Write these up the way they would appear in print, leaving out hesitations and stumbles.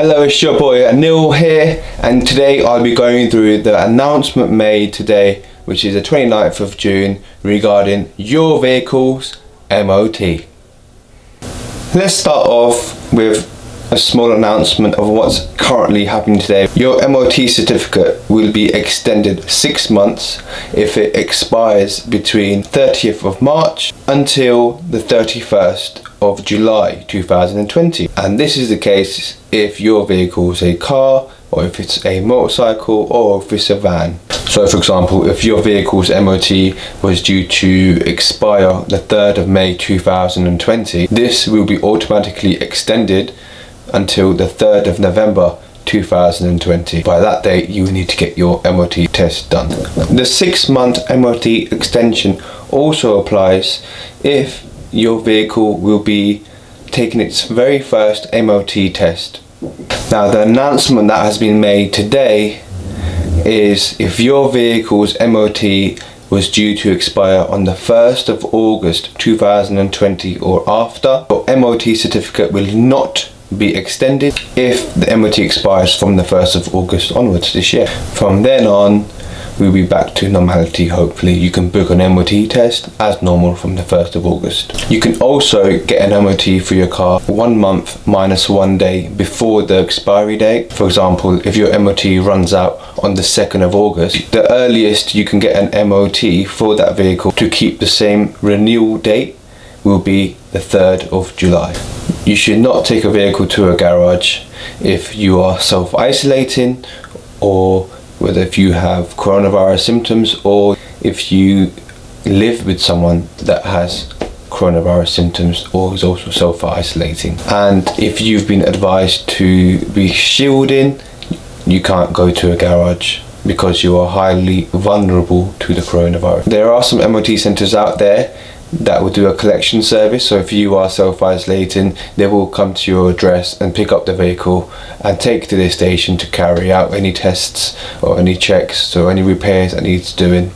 Hello, it's your boy Anil here, and today I'll be going through the announcement made today, which is the 29th of June, regarding your vehicle's MOT. Let's start off with a small announcement of what's currently happening today. Your MOT certificate will be extended 6 months if it expires between 30th of March until the 31st of July 2020, and this is the case if your vehicle is a car, or if it's a motorcycle, or if it's a van. So for example, if your vehicle's MOT was due to expire the 3rd of May 2020, this will be automatically extended until the 3rd of November 2020. By that date you will need to get your MOT test done. The 6-month MOT extension also applies if your vehicle will be taking its very first MOT test. Now, the announcement that has been made today is if your vehicle's MOT was due to expire on the 1st of August 2020 or after, your MOT certificate will not be extended if the MOT expires from the 1st of August onwards this year. From then on, we'll be back to normality. Hopefully you can book an MOT test as normal from the 1st of August. You can also get an MOT for your car 1 month minus 1 day before the expiry date. For example, if your MOT runs out on the 2nd of August, the earliest you can get an MOT for that vehicle to keep the same renewal date will be the 3rd of July. You should not take a vehicle to a garage if you are self-isolating, or whether if you have coronavirus symptoms, or if you live with someone that has coronavirus symptoms or is also self-isolating. And if you've been advised to be shielding, you can't go to a garage because you are highly vulnerable to the coronavirus. There are some MOT centres out there that will do a collection service, so if you are self-isolating, they will come to your address and pick up the vehicle and take it to the station to carry out any tests or any checks or any repairs that needs doing.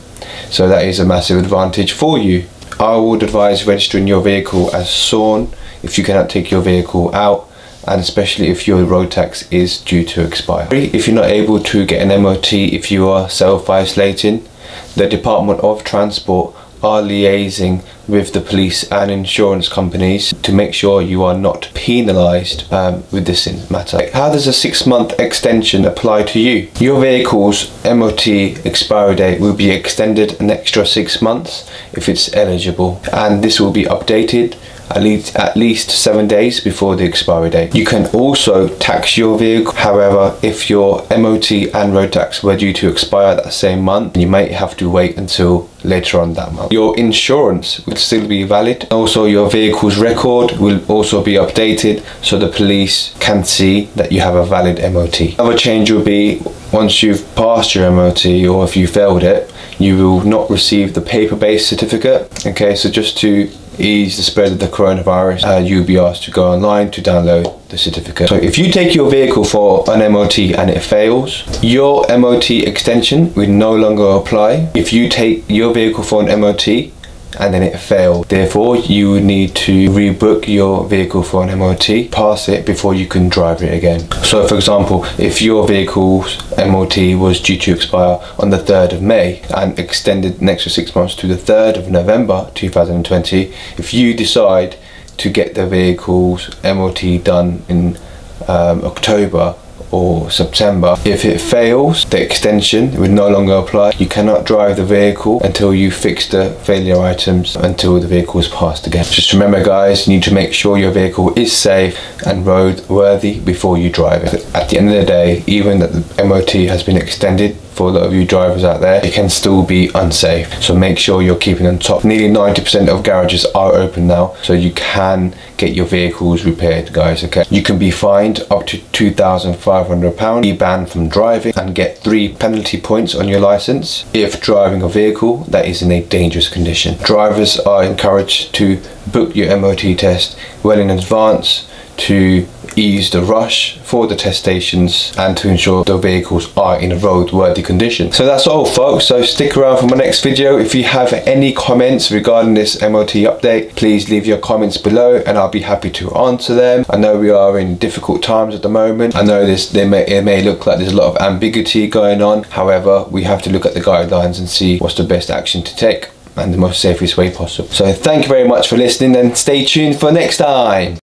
So that is a massive advantage for you. I would advise registering your vehicle as SORN if you cannot take your vehicle out, and especially if your road tax is due to expire. If you're not able to get an MOT if you are self-isolating, the Department of Transport are liaising with the police and insurance companies to make sure you are not penalised with this matter. How does a 6-month extension apply to you? Your vehicle's MOT expiry date will be extended an extra 6 months if it's eligible, and this will be updated at least 7 days before the expiry date. You can also tax your vehicle. However, if your MOT and road tax were due to expire that same month, you might have to wait until later on that month. Your insurance will still be valid. Also, your vehicle's record will also be updated so the police can see that you have a valid MOT. Another change will be once you've passed your MOT, or if you failed it, you will not receive the paper-based certificate. Okay, so just to ease the spread of the coronavirus, you'll be asked to go online to download the certificate. So if you take your vehicle for an MOT and it fails, your MOT extension will no longer apply. If you take your vehicle for an MOT and then it failed, therefore you would need to rebook your vehicle for an MOT, pass it before you can drive it again. So for example, if your vehicle's MOT was due to expire on the 3rd of May and extended an extra 6 months to the 3rd of November 2020, if you decide to get the vehicle's MOT done in October or September, if it fails, the extension will no longer apply. You cannot drive the vehicle until you fix the failure items, until the vehicle is passed again. Just remember guys, you need to make sure your vehicle is safe and roadworthy before you drive it. At the end of the day, even that the MOT has been extended, for a lot of you drivers out there, it can still be unsafe, so make sure you're keeping on top. Nearly 90% of garages are open now, so you can get your vehicles repaired, guys. Okay, you can be fined up to £2,500, be banned from driving, and get 3 penalty points on your license if driving a vehicle that is in a dangerous condition. Drivers are encouraged to book your MOT test well in advance to ease the rush for the test stations and to ensure the vehicles are in a roadworthy condition. So that's all folks, so stick around for my next video. If you have any comments regarding this MOT update, please leave your comments below and I'll be happy to answer them. I know we are in difficult times at the moment. I know it may look like there's a lot of ambiguity going on. However, we have to look at the guidelines and see what's the best action to take and the most safest way possible. So thank you very much for listening and stay tuned for next time.